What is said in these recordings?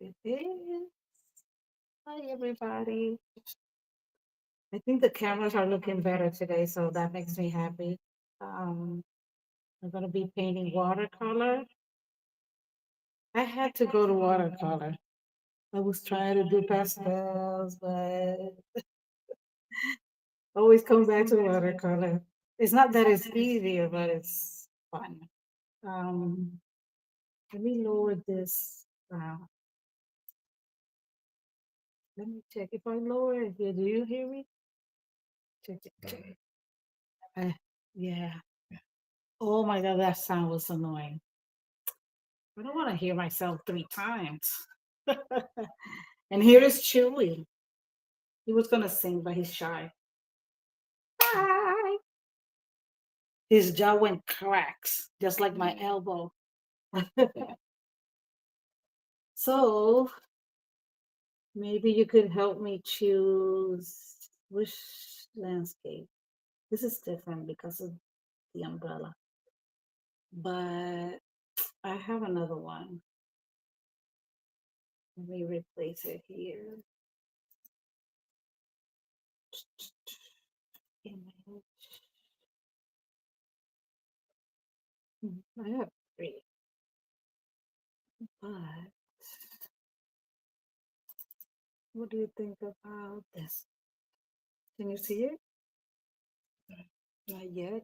It is. Hi, everybody. I think the cameras are looking better today, so that makes me happy. Um, I'm going to be painting watercolor. I had to go to watercolor. I was trying to do pastels, but always come back to watercolor. It's not that it's easier, but it's fun. Um, Let me lower this. Let me check. If I lower it here, do you hear me? Check it. Check. Uh, yeah. Oh my God, that sound was annoying. I don't want to hear myself 3 times. And here is Chewy. He was gonna sing, but he's shy. Hi. His jaw went cracks, just like my elbow. So maybe you could help me choose which landscape. This is different because of the umbrella, but I have another one. Let me replace it here. Image. I have three, but what do you think about this? Can you see it? Not yet.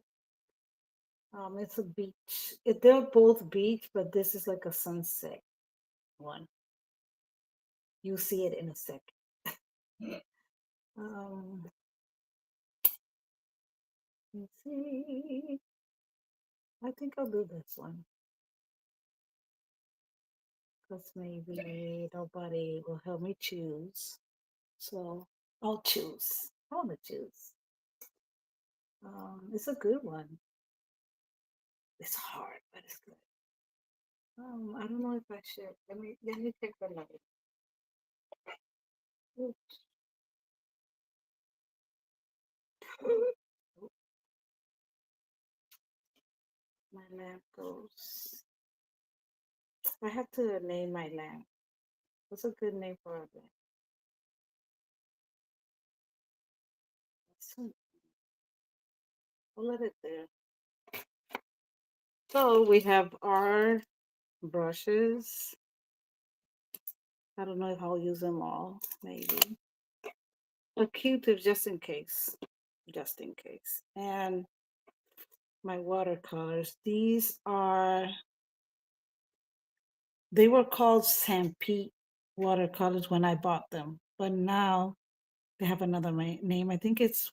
It's a beach. They're both beach, but this is like a sunset one. You'll see it in a second. Um, let's see. I think I'll do this one because maybe nobody will help me choose. So I'll choose. I want to choose. It's a good one. It's hard, but it's good. I don't know if I should. Let me pick the light. Oops. My lamp goes. I have to name my lamp. What's a good name for a lamp? So I'll let it there. So we have our brushes. I don't know if I'll use them all, maybe. A Q-tip just in case. Just in case. And my watercolors. They were called St. Pete watercolors when I bought them, but now they have another name. I think it's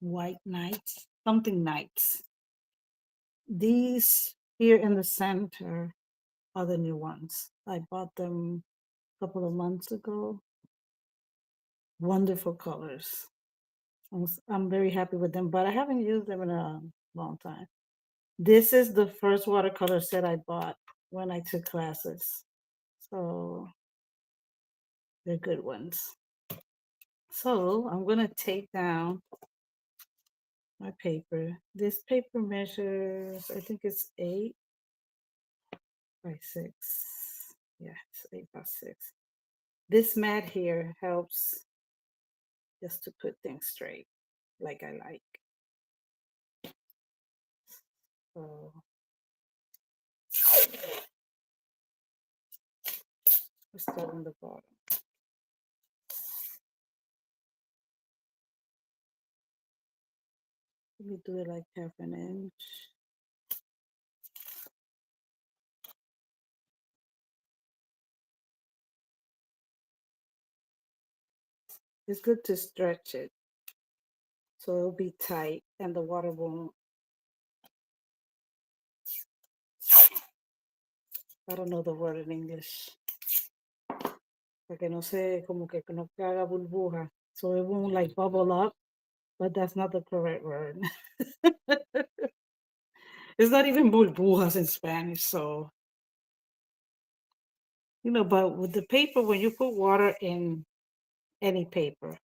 White Nights, something Nights. These here in the center are the new ones. I bought them a couple of months ago. Wonderful colors. I'm very happy with them, but I haven't used them in a long time. This is the first watercolor set I bought when I took classes. So they're good ones. So I'm going to take down my paper. This paper measures, I think it's 8 by 6. Yeah, it's 8 by 6. This mat here helps just to put things straight like I like. So let's start on the bottom. Let me do it like 1/2 inch. It's good to stretch it so it'll be tight and the water won't. I don't know the word in English. Para que no se, como que no haga burbuja. So it won't like bubble up, but that's not the correct word. It's not even burbujas in Spanish, so but with the paper, when you put water in any paper,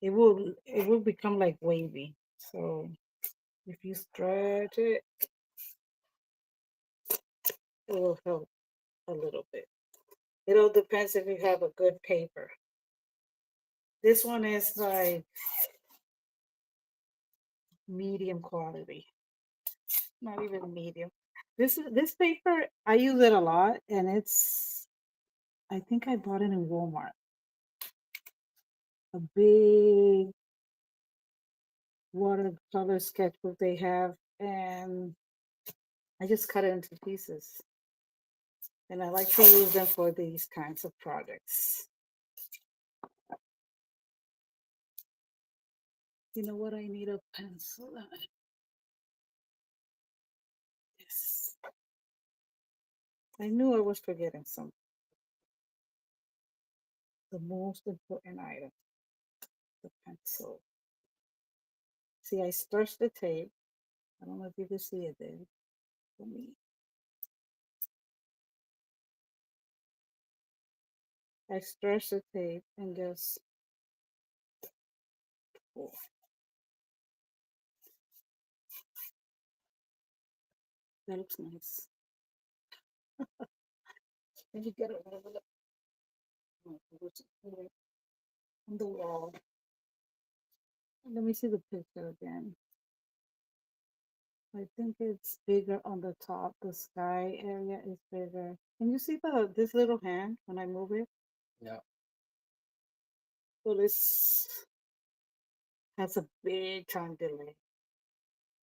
it will become like wavy. So if you stretch it, it will help a little bit. It all depends if you have a good paper. This one is like medium quality, not even medium. This paper, I use it a lot, and it's, I think I bought it in Walmart. A big watercolor sketchbook they have, and I just cut it into pieces. And I like to use them for these kinds of projects. You know what? I need a pencil. Yes. I knew I was forgetting some. The most important item, the pencil. See, I stretched the tape. I don't know if you can see it there. For me, I stretched the tape and just, oh, that looks nice. And you get it over on the wall. Let me see the picture again. I think it's bigger on the top. The sky area is bigger. Can you see this little hand when I move it? Yeah. So this has a big time delay.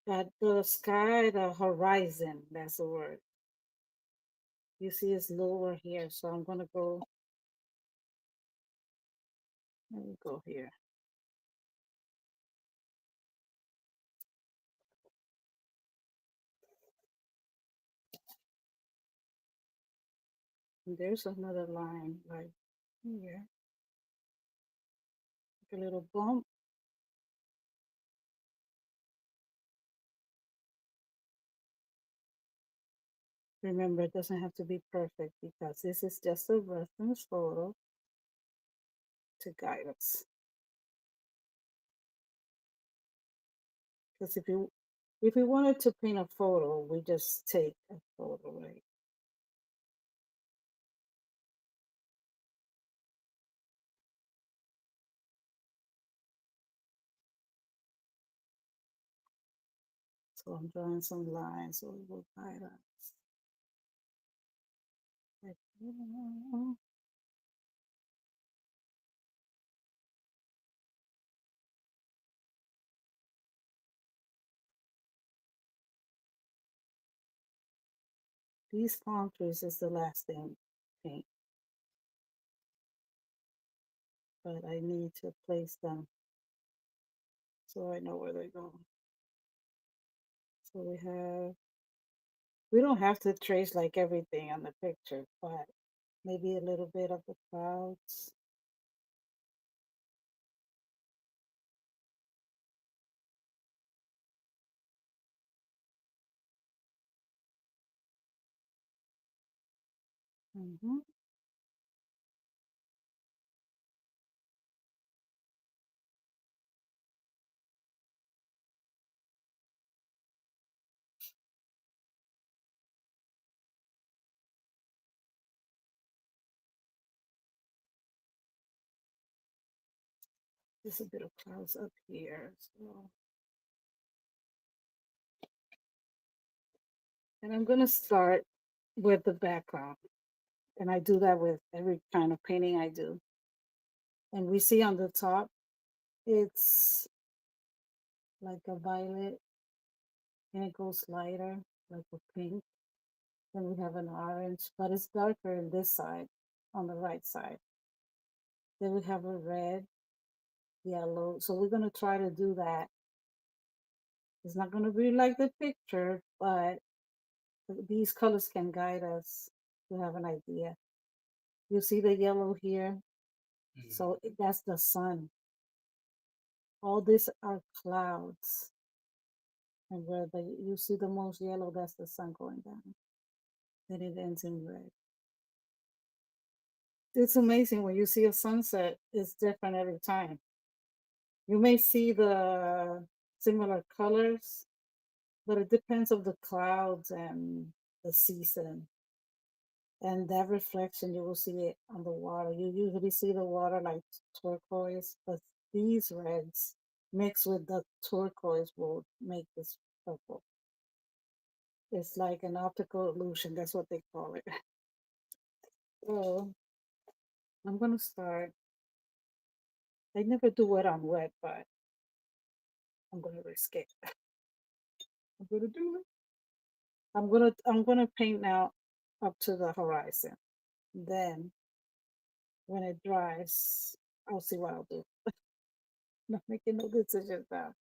But the sky, the horizon, that's the word. You see it's lower here. So I'm gonna go, let me go here. And there's another line right here. Like a little bump. Remember, it doesn't have to be perfect because this is just a reference photo to guide us. Because if we wanted to paint a photo, we just take a photo, right? So I'm drawing some lines so it will guide us. Like, these palm trees is the last thing to paint, but I need to place them so I know where they're going. So we don't have to trace like everything on the picture, but maybe a little bit of the clouds. Hmm. There's a bit of clouds up here. So, and I'm gonna start with the background. And I do that with every kind of painting I do. And we see on the top, it's like a violet and it goes lighter, like a pink. Then we have an orange, but it's darker in this side, on the right side. Then we have a red, yellow. So we're gonna try to do that. It's not gonna be like the picture, but these colors can guide us to have an idea. You see the yellow here? Mhm. So that's the sun. All these are clouds. And where you see the most yellow, that's the sun going down. Then it ends in red. It's amazing when you see a sunset, it's different every time. You may see the similar colors, but it depends of the clouds and the season. and that reflection you will see it on the water. You usually see the water like turquoise, but these reds mixed with the turquoise will make this purple. It's like an optical illusion. That's what they call it. So I'm gonna start. I never do it on wet, but I'm gonna risk it. I'm gonna do it. I'm gonna paint now up to the horizon. Then when it dries, I'll see what I'll do. Not making no decisions now.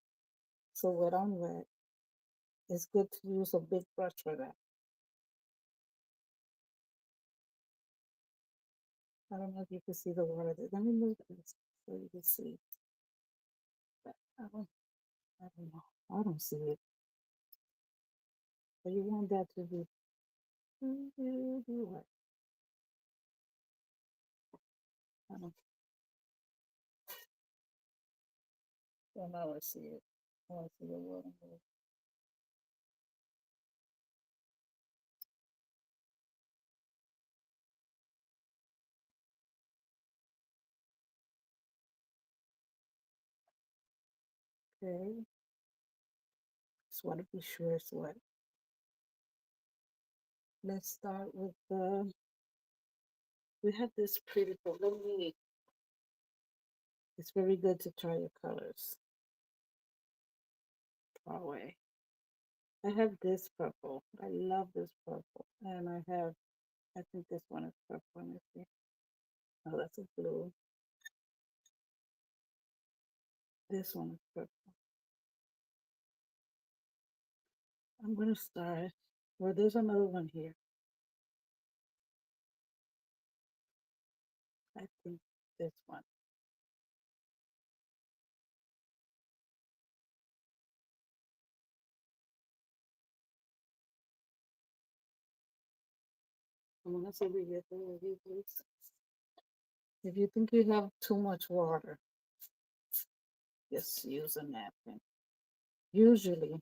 So wet on wet. It's good to use a big brush for that. I don't know if you can see the water there. Let me move this so you can see. But I don't know. I don't see it. But you want that to be what? I don't know. I see it. I want to see the water. Okay. Just want to be sure it's wet. Let's start with the. We have this pretty book. Let me. It's very good to try your colors far away. I have this purple. I love this purple. And I think this one is purple. Let me see. Oh, that's a blue. This one is purple. I'm going to start. Well, there's another one here. I think this one. I'm going to say we get the review, please. If you think you have too much water, just use a napkin. Usually,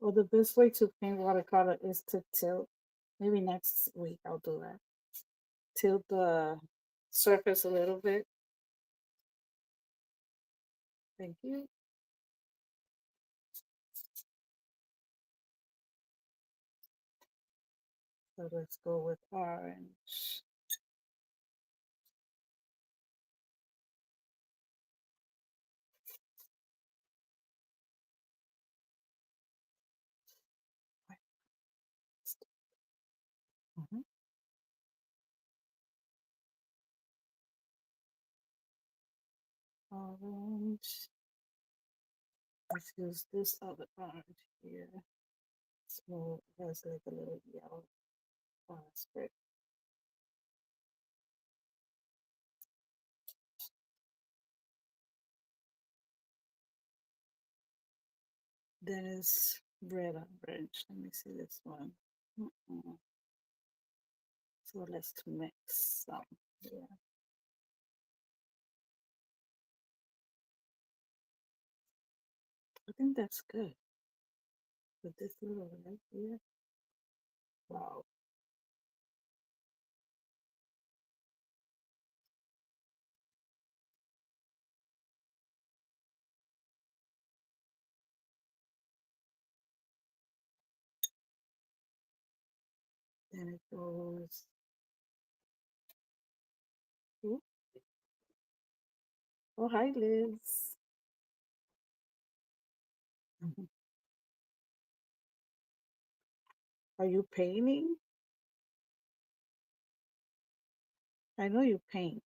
or the best way to paint watercolor is to tilt. Maybe next week I'll do that. Tilt the surface a little bit. Thank you. So let's go with orange. Mhm. Orange. Let's use this other orange here. So it has like a little yellow strip. Then is red orange. Let me see this one. Mm-mm. So let's mix some. Yeah. I think that's good. With this little red here. Wow. Then it goes. Ooh. Oh, hi, Liz. Mhm. Are you painting? I know you paint.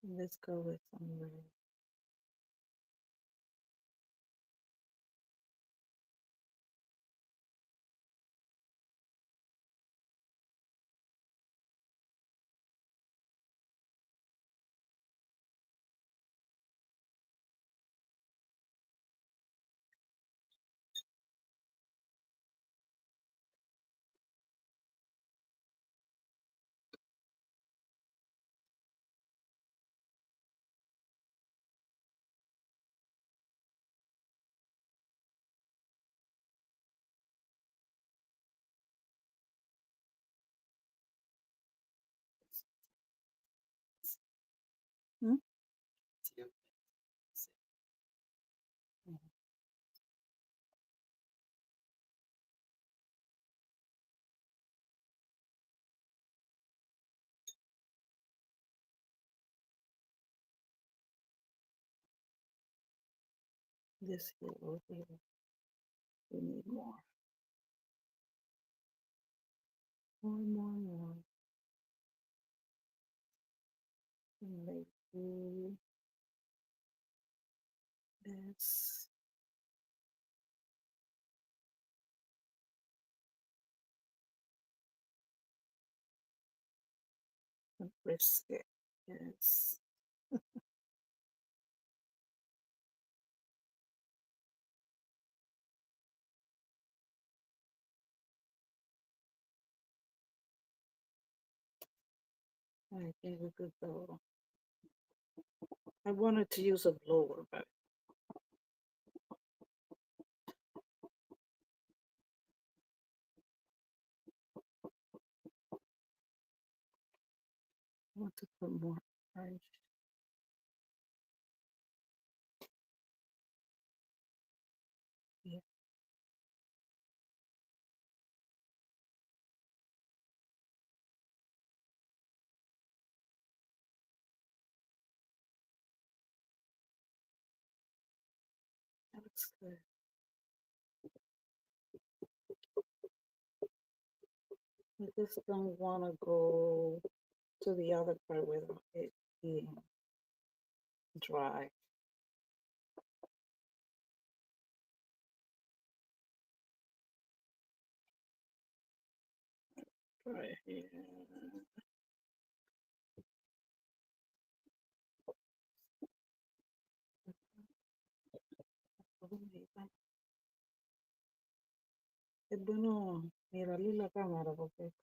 Let's go with some red. Hmm? Mhm. This here, over here. We need more. More. Maybe this. Risk it. Yes. I think we could go. I wanted to use a blower, but I want to put more orange. Yeah, that looks good. I just don't want to go to the other part without it being dry. Right here. Es bueno mirarle la cámara porque es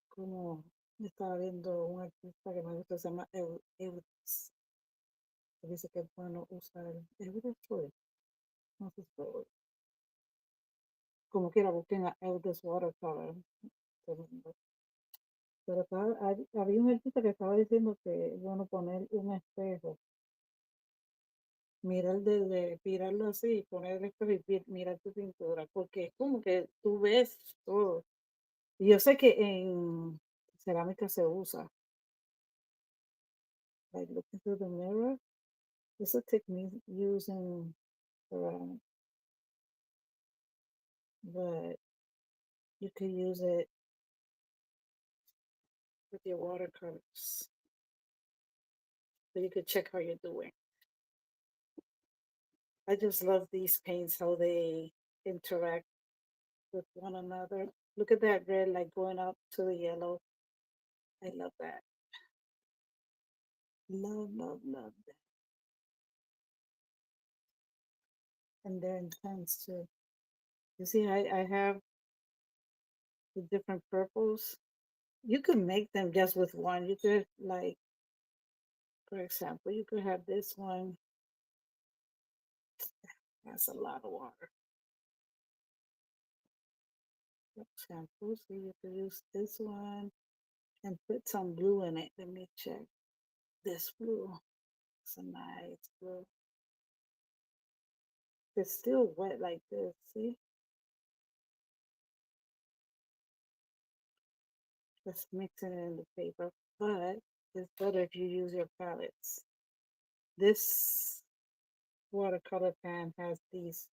como, estaba viendo un artista que me gusta, se llama Eudes, que dice que es bueno usar Eudes fue, no sé si fue, como quiera busquen a Eudes Watercolor. Pero había un artista que estaba diciendo que es bueno poner un espejo, mirar desde, mirarlo así, poner el espejo y mirar tu pintura, porque es como que tú ves todo. Y yo sé que en cerámica se usa, like looking through the mirror. It's a technique used in ceramic, but you could use it with your watercolors. So you could check how you're doing. I just love these paints, how they interact with one another. Look at that red, like going up to the yellow. I love that. Love that. And they're intense too. You see, I have the different purples. You could make them just with one. You could, like, for example, you could have this one. That's a lot of water. For example, so you could use this one and put some blue in it. Let me check. This blue. It's a nice blue. It's still wet like this. See? Just mixing it in the paper. But it's better if you use your palettes. This watercolor pan has these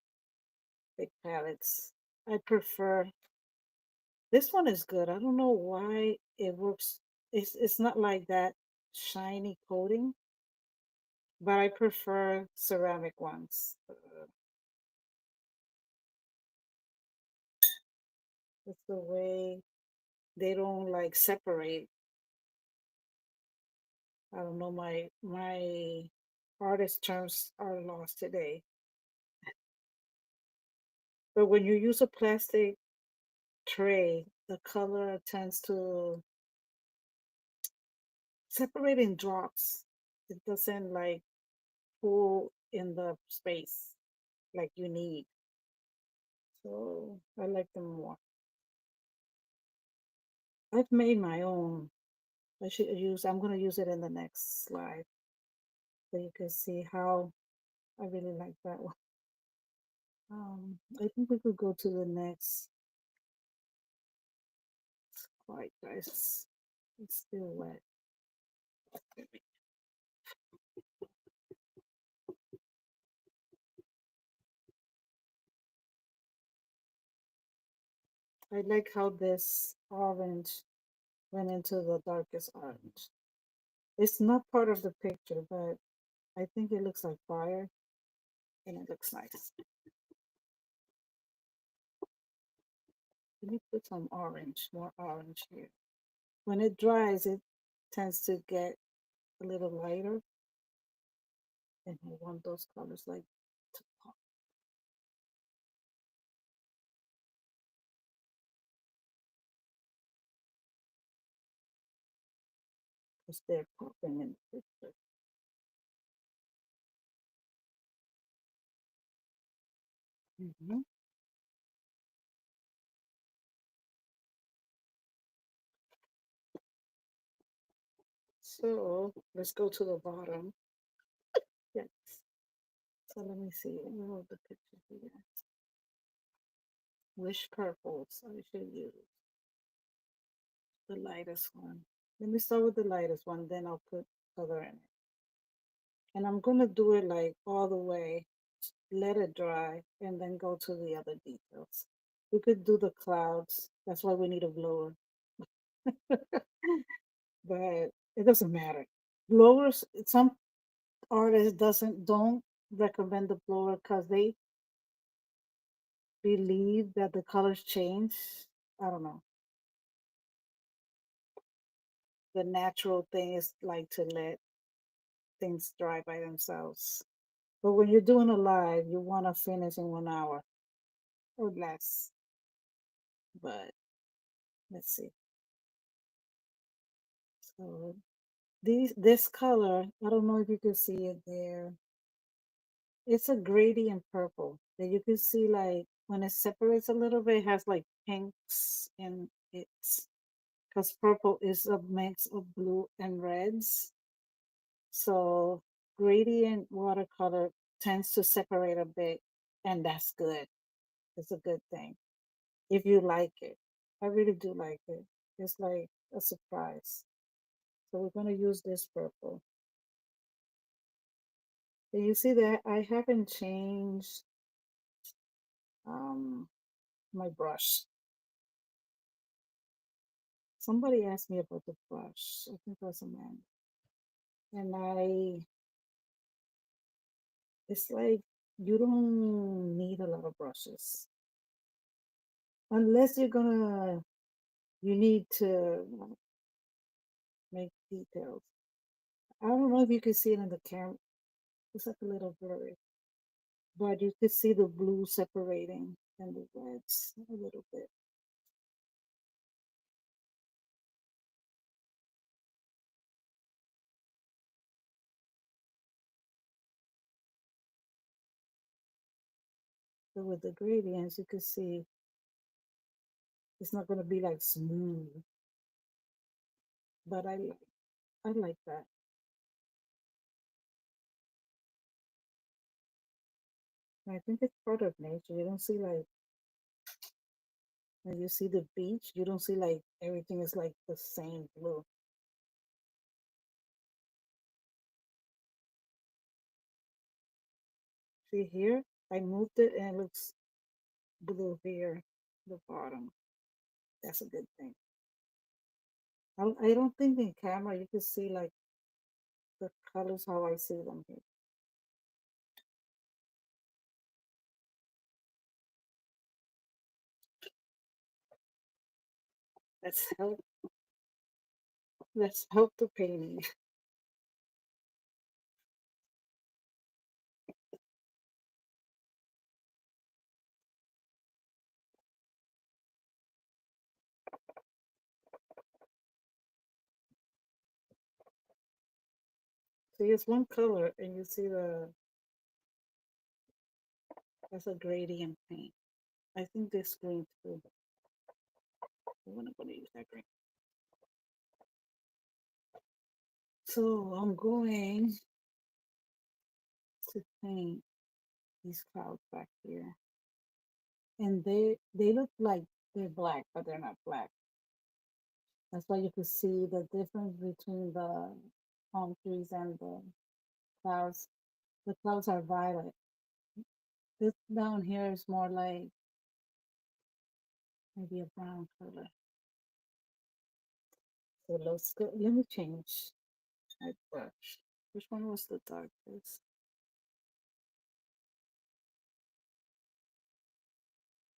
big palettes. I prefer this one is good. I don't know why it works. It's not like that shiny coating, but I prefer ceramic ones. It's the way they don't like separate. I don't know, my artist terms are lost today. But when you use a plastic tray, the color tends to separate in drops. It doesn't like pool in the space like you need. So I like them more. I've made my own. I'm gonna use it in the next slide so you can see how I really like that one. I think we could go to the next slide, guys. It's still wet. I like how this orange went into the darkest orange. It's not part of the picture, but I think it looks like fire and it looks nice. Let me put some orange, more orange here. When it dries, it tends to get a little lighter, and I want those colors like to pop because they're popping in the picture. Mhm. So let's go to the bottom. Yes. So let me see. Let me hold the picture here. Which purples I should use? The lightest one. Let me start with the lightest one, then I'll put color in it. And I'm gonna do it like all the way, let it dry, and then go to the other details. We could do the clouds. That's why we need a blower. But it doesn't matter. Blowers, some artists doesn't don't recommend the blower because they believe that the colors change. I don't know. The natural thing is like to let things dry by themselves. But when you're doing a live, you want to finish in 1 hour or less. But let's see. So this color, I don't know if you can see it there. It's a gradient purple that you can see like when it separates a little bit, it has like pinks in it. Because purple is a mix of blue and reds. So gradient watercolor tends to separate a bit, and that's good. It's a good thing if you like it. I really do like it. It's like a surprise. So we're gonna use this purple. And you see that I haven't changed um my brush. Somebody asked me about the brush. I think that's a man. And it's like you don't need a lot of brushes unless you need to make details. I don't know if you can see it in the camera. It's like a little blurry, but you can see the blue separating and the reds a little bit. But with the gradients, you can see it's not going to be like smooth. But I like that. And I think it's part of nature. You don't see like when you see the beach, you don't see like everything is like the same blue. See here, I moved it and it looks blue here, the bottom. That's a good thing. I don't think in camera you can see like the colors how I see them here. Let's help. Let's help the painting. See, it's one color, and you see that's a gradient paint. I think this green too. We're not going to use that green. So I'm going to paint these clouds back here. And they look like they're black, but they're not black. That's why you can see the difference between the palm trees and the clouds. The clouds are violet. This down here is more like maybe a brown color. So let's go. Let me change my brush. Which one was the darkest?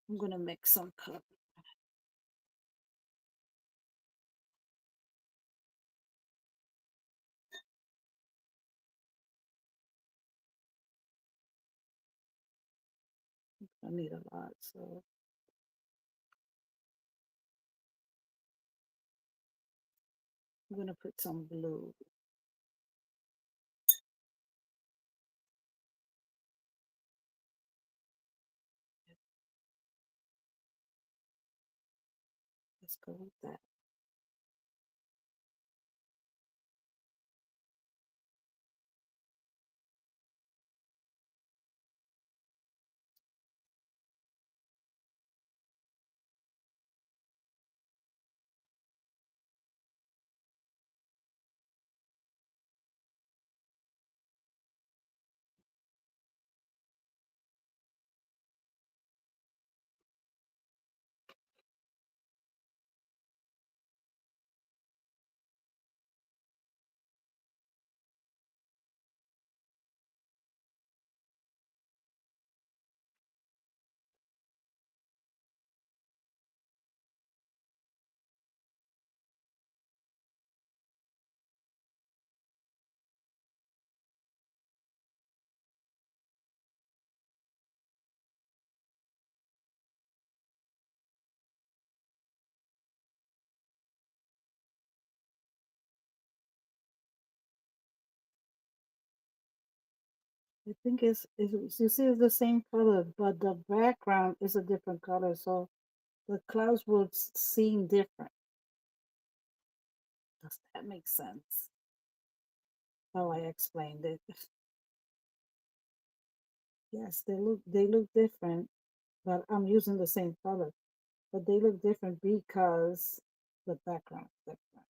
I'm gonna mix some color. I need a lot, so I'm gonna put some blue. Let's go with that. I think it's you see it's the same color, but the background is a different color, so the clouds will seem different. Does that make sense? How I explained it. Yes, they look different, but I'm using the same color, but they look different because the background is different.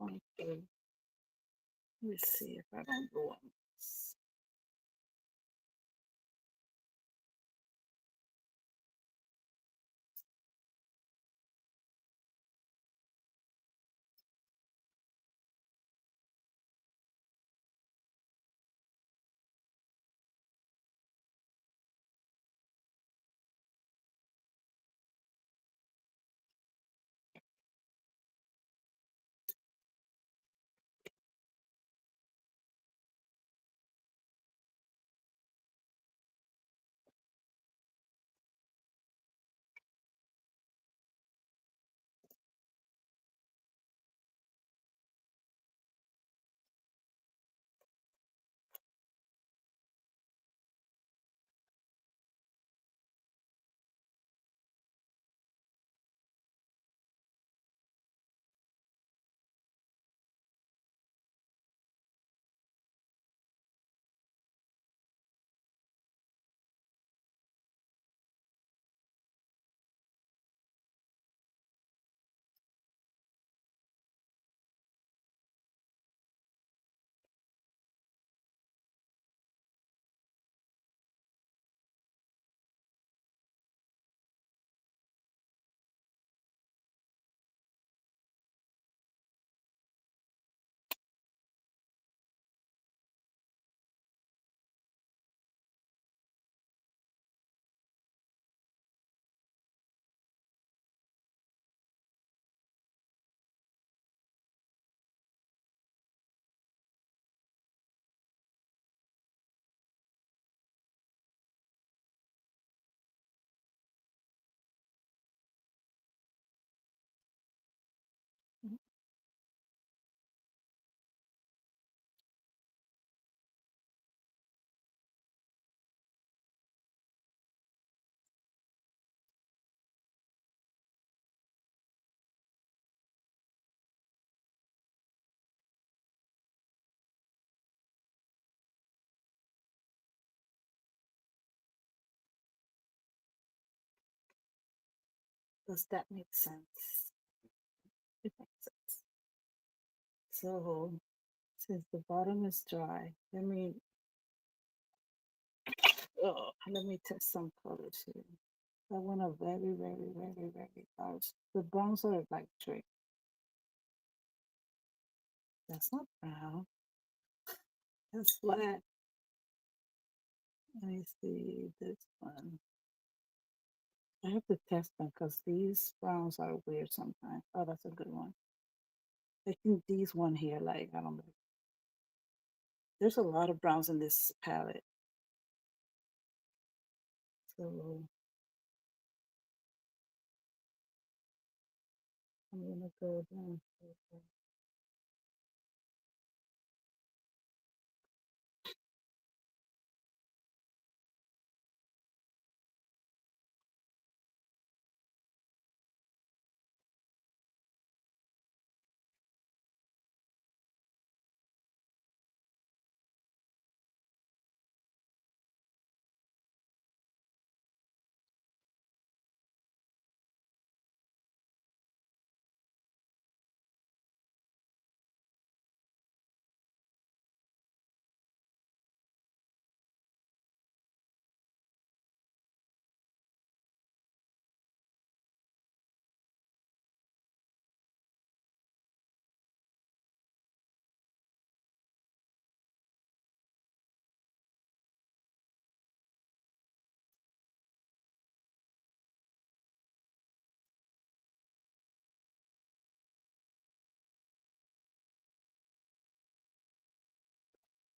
Okay. Let's see if I don't go on this. Does that make sense? It makes sense. So since the bottom is dry, let me test some colors here. I want a very, very, very, very dark. The browns are electric. That's not brown. That's flat. Let me see this one. I have to test them because these browns are weird sometimes. Oh, that's a good one. I think these one here, like, I don't know. There's a lot of browns in this palette. So I'm gonna go down.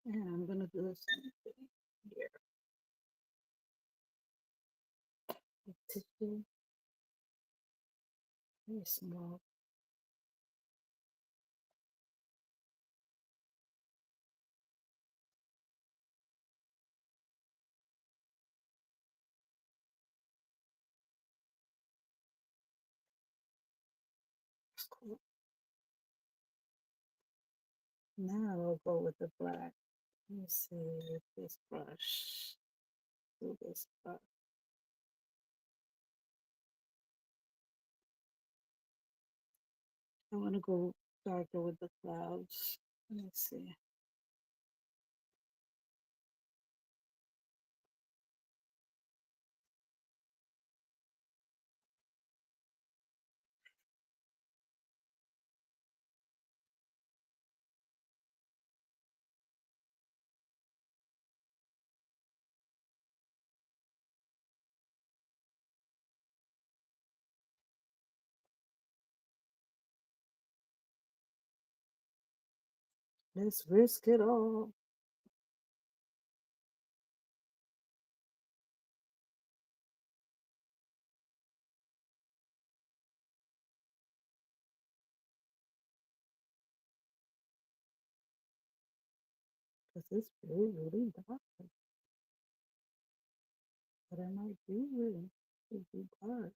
And I'm gonna do the same thing here. The tissue, very small. It's cool. Now I'll go with the black. Let me see with this brush. Do this brush. I want to go darker with the clouds. Let me see. Let's risk it all. Because it's really, really dark. But I might do it be dark.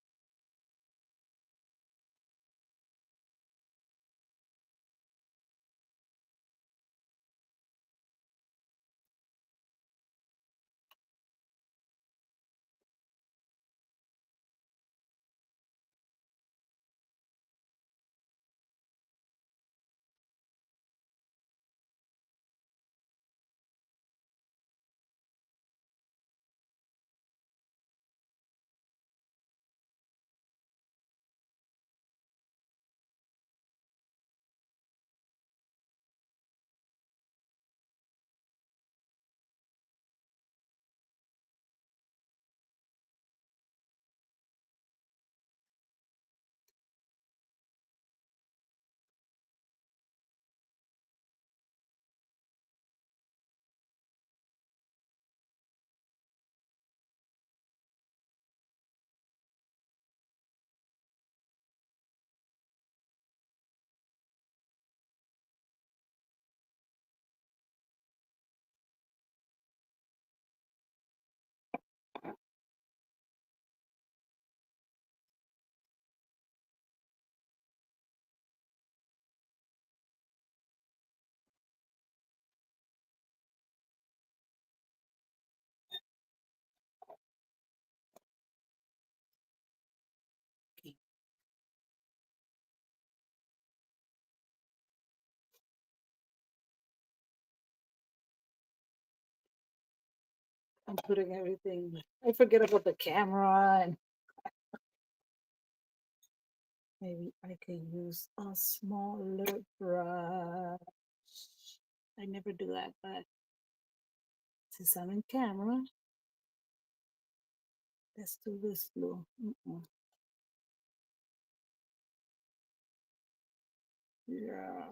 I'm putting everything. I forget about the camera, and maybe I could use a smaller brush. I never do that, but since I'm in camera, let's do this blue. Yeah,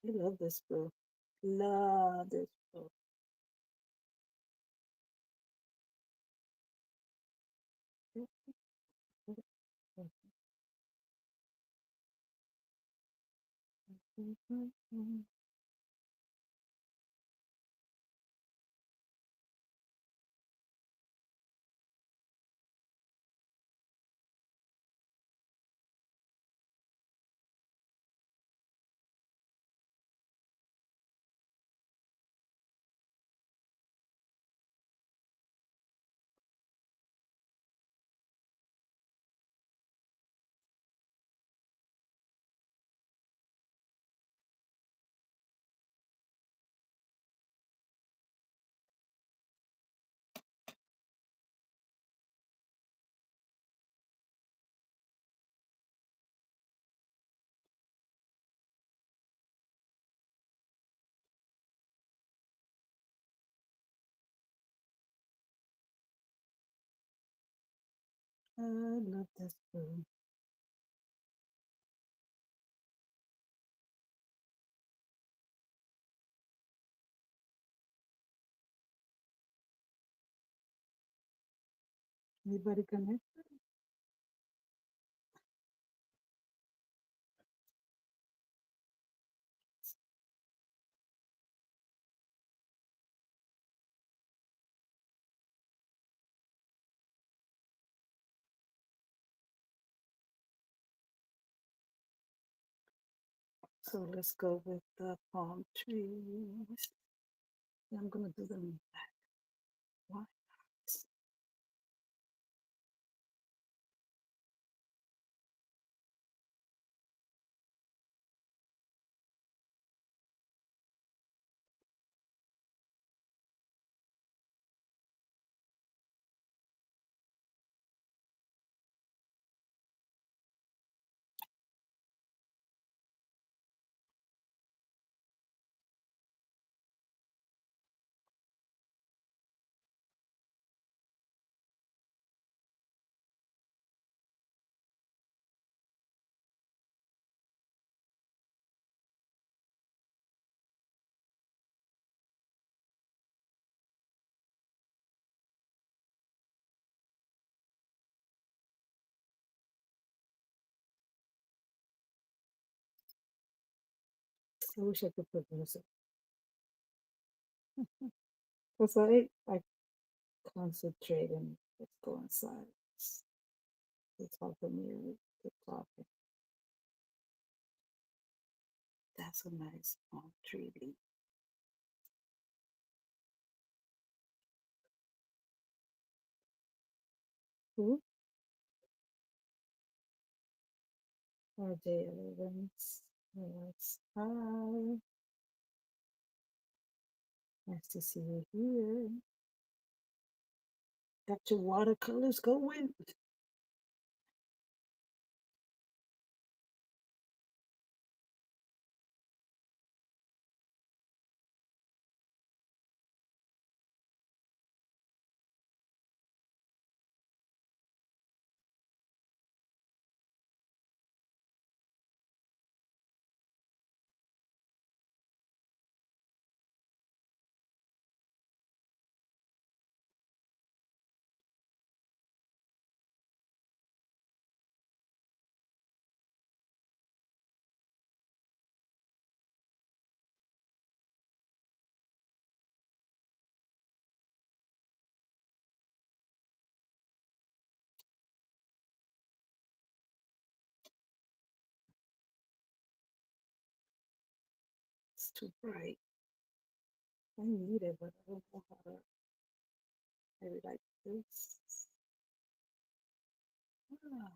I love this blue. Love this blue. I love this blue. Anybody connect? So let's go with the palm trees. I'm gonna do them back. Why? I wish I could put music. Because I concentrate and just go inside. It's hard for me to keep talking. That's a nice palm tree leaf. Who? RJ Evans. Yes. Hi. Nice to see you here. Got your watercolors going? It's too bright. I need it, but I don't know how to. Maybe like this. Ah,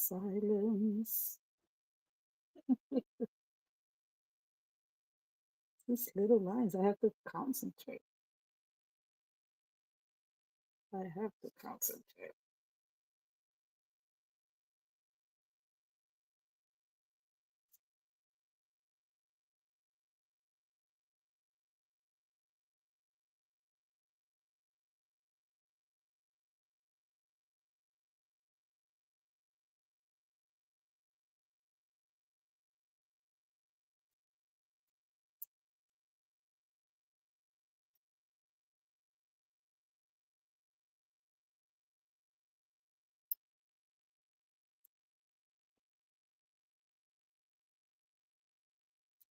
Silence. These little lines, I have to concentrate. I have to concentrate.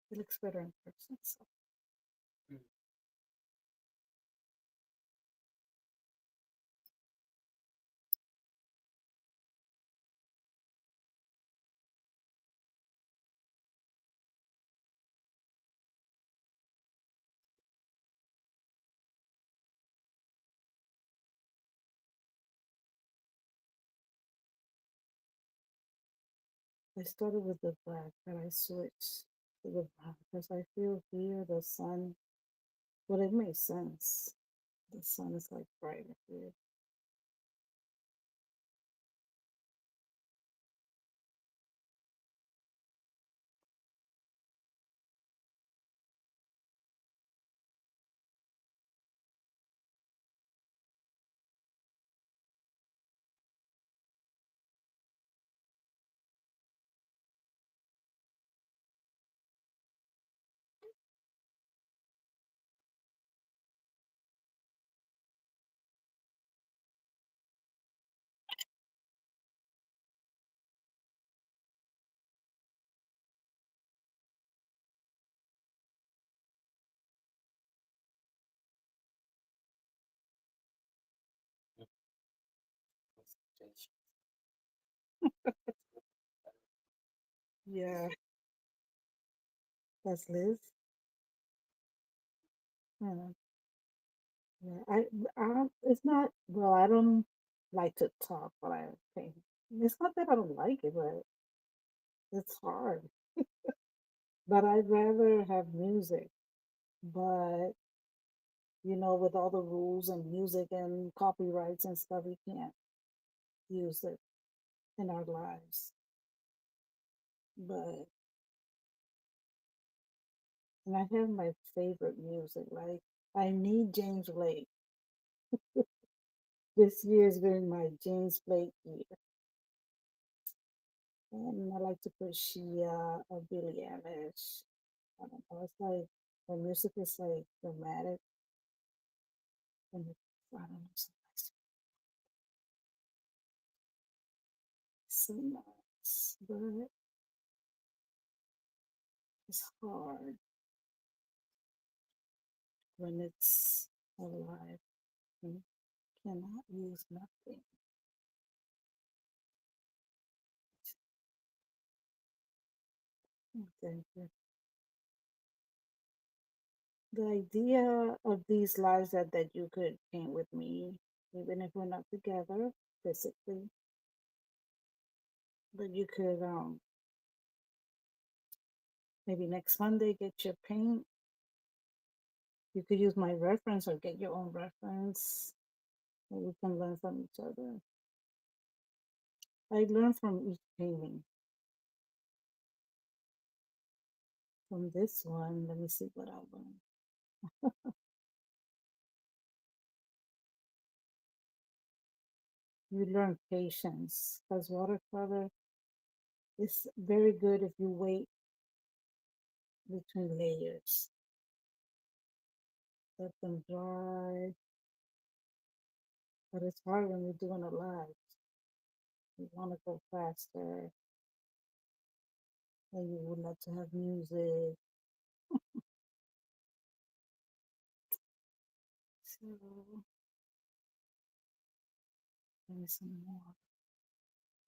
It looks better in person. So. I started with the black, but I switched to the brown because I feel here the sun, well, it makes sense. The sun is like brighter here. Yeah, that's Liz. Yeah, yeah. It's not, well, I don't like to talk, but I paint. It's not that I don't like it, but it's hard. But I'd rather have music. But, with all the rules and music and copyrights and stuff, we can't use it in our lives. But, and I have my favorite music. Like, I need James Blake. This year's been my James Blake year. And I like to put Shia or Billie Eilish. I don't know. It's like the music is like dramatic and I don't know, so nice, but it's hard when it's alive. You cannot use nothing. Thank you. The idea of these lives that you could paint with me, even if we're not together physically, but you could maybe next Monday get your paint. You could use my reference or get your own reference. And we can learn from each other. I learn from each painting. From this one, let me see what I learned. You learn patience because watercolor is very good if you wait between layers. Let them dry. But it's hard when you're doing a live. You want to go faster and you would like to have music. So, maybe some more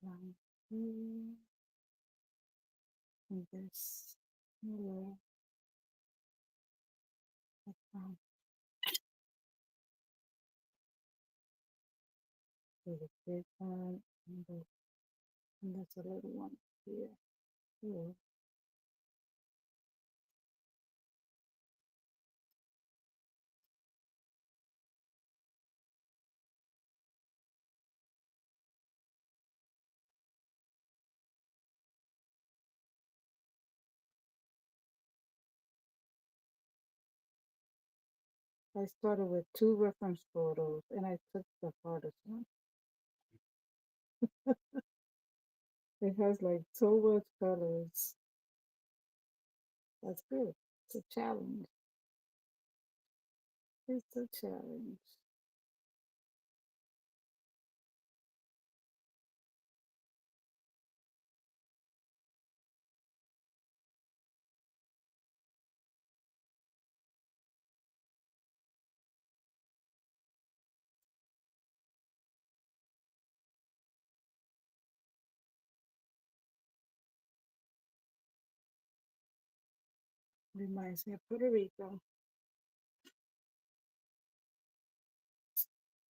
line here and this. Yeah, like, do the big one and the And that's a little one here. Yeah. I started with two reference photos and I took the hardest one. It has like so much colors. That's good. It's a challenge. It's a challenge. Reminds me of Puerto Rico.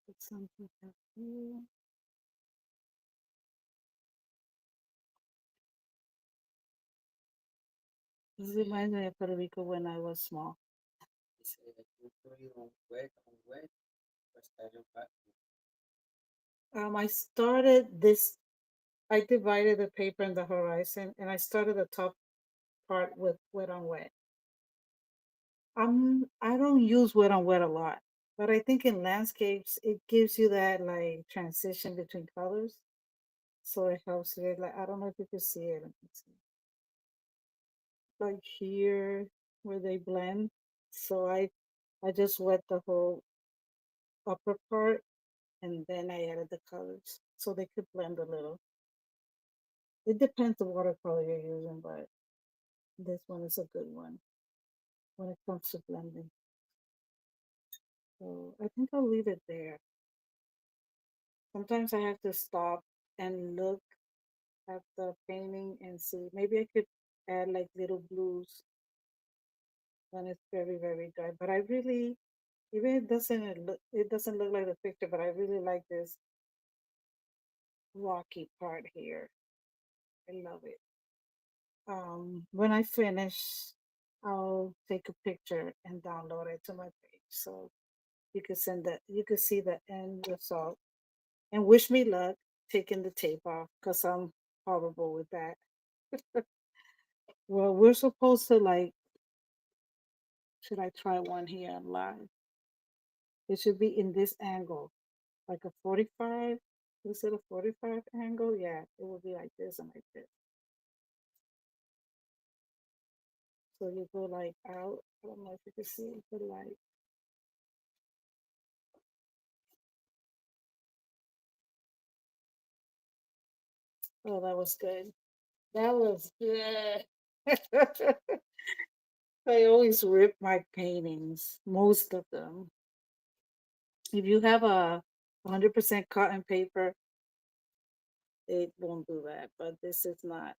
Put something up here. This reminds me of Puerto Rico when I was small. I started this. I divided the paper in the horizon, and I started the top part with wet on wet. I don't use wet on wet a lot, but I think in landscapes it gives you that like transition between colors, so it helps with like I don't know if you can see it. Let me see. Like here where they blend. So I just wet the whole upper part and then I added the colors so they could blend a little. It depends on watercolor you're using, but this one is a good one when it comes to blending. So I think I'll leave it there. Sometimes I have to stop and look at the painting and see. Maybe I could add like little blues when it's very, very dry. But I really, even it doesn't look like the picture, but I really like this rocky part here. I love it. When I finish, I'll take a picture and download it to my page. So you could send that, you could see the end result and wish me luck taking the tape off because I'm horrible with that. Well, we're supposed to like, should I try one here live? It should be in this angle, like a 45. Is it a 45 angle? Yeah, it will be like this and like this. So you go like out. I don't know if you can see the light. Oh, that was good. That was good. I always rip my paintings, most of them. If you have a 100% cotton paper, it won't do that. But this is not.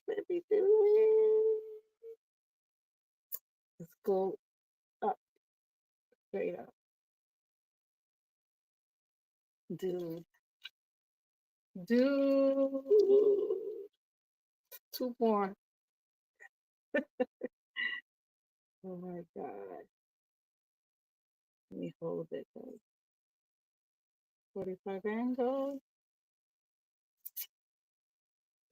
Let me do it. Let's go up, straight up. Dude, dude. Two more. Oh my God. Let me hold it. 45 angle.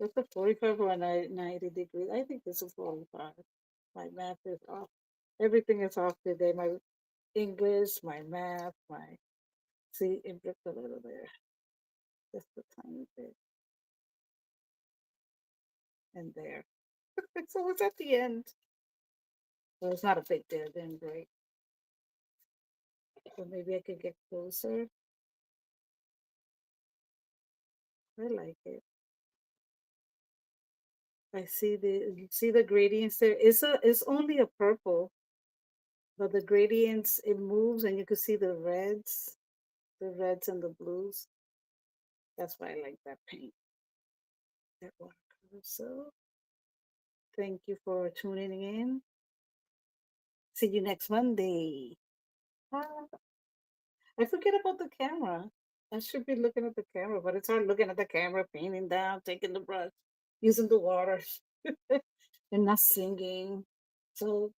That's a 45 or a 90 degrees. I think this is 45. My math is off. Everything is off today. My English, my math, my see it dripped a little there. Just a tiny bit. And there. So it's at the end. So it's not a big deal then, great. So maybe I could get closer. I like it. I see the you see the gradients there. It's only a purple, but the gradients it moves and you can see the reds and the blues. That's why I like that paint, that watercolor. So thank you for tuning in. See you next Monday. Ah, I forget about the camera. I should be looking at the camera, but it's hard looking at the camera, painting down, taking the brush, using the water, and not singing. So